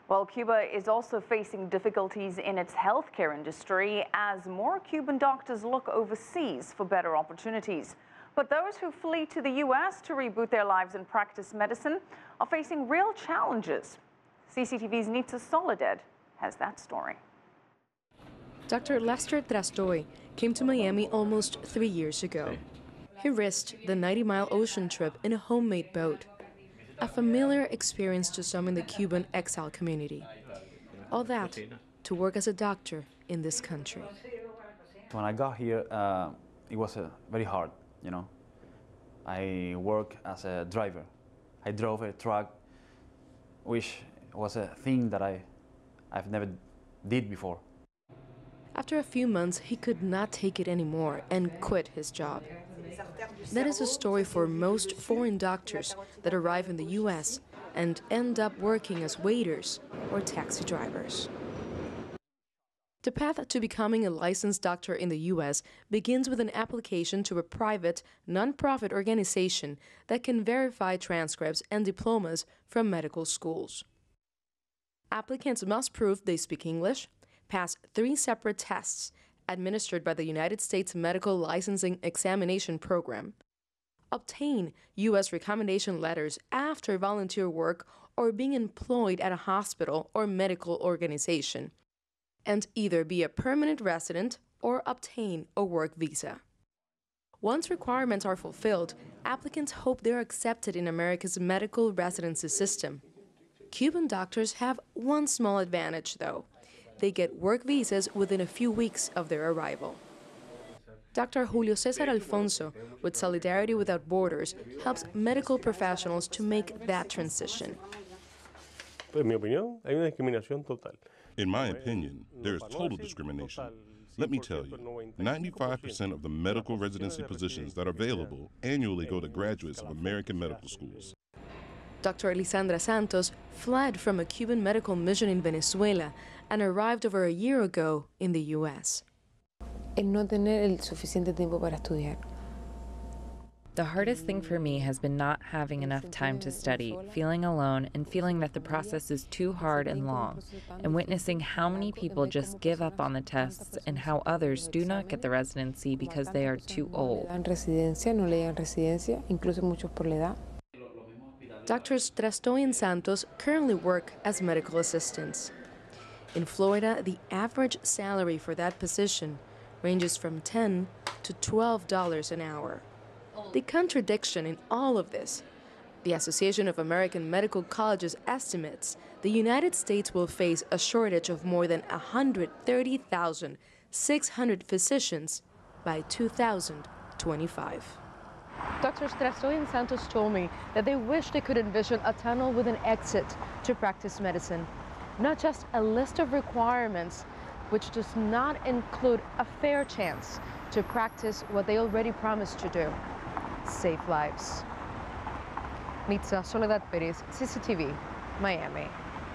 Well, Cuba is also facing difficulties in its healthcare industry as more Cuban doctors look overseas for better opportunities. But those who flee to the U.S. to reboot their lives and practice medicine are facing real challenges. CCTV's Nitza Soledad has that story. Dr. Lester Trastoy came to Miami almost 3 years ago. He risked the 90-mile ocean trip in a homemade boat, a familiar experience to some in the Cuban exile community. All that to work as a doctor in this country. When I got here, it was very hard, you know. I worked as a driver. I drove a truck, which was a thing that I've never did before. After a few months, he could not take it anymore and quit his job. That is a story for most foreign doctors that arrive in the U.S. and end up working as waiters or taxi drivers. The path to becoming a licensed doctor in the U.S. begins with an application to a private, non-profit organization that can verify transcripts and diplomas from medical schools. Applicants must prove they speak English, pass 3 separate tests administered by the United States Medical Licensing Examination Program, obtain U.S. recommendation letters after volunteer work or being employed at a hospital or medical organization, and either be a permanent resident or obtain a work visa. Once requirements are fulfilled, applicants hope they're accepted in America's medical residency system. Cuban doctors have one small advantage, though. They get work visas within a few weeks of their arrival. Dr. Julio Cesar Alfonso, with Solidarity Without Borders, helps medical professionals to make that transition. In my opinion, there is total discrimination. Let me tell you, 95% of the medical residency positions that are available annually go to graduates of American medical schools. Dr. Elisandra Santos fled from a Cuban medical mission in Venezuela and arrived over a year ago in the U.S. The hardest thing for me has been not having enough time to study, feeling alone, and feeling that the process is too hard and long, and witnessing how many people just give up on the tests and how others do not get the residency because they are too old. Doctors Trastoy and Santos currently work as medical assistants. In Florida, the average salary for that position ranges from $10 to $12 an hour. The contradiction in all of this: the Association of American Medical Colleges estimates the United States will face a shortage of more than 130,600 physicians by 2025. Drs. Trastoy and Santos told me that they wish they could envision a tunnel with an exit to practice medicine, not just a list of requirements which does not include a fair chance to practice what they already promised to do: save lives. Nitza, Soledad, CCTV, Miami.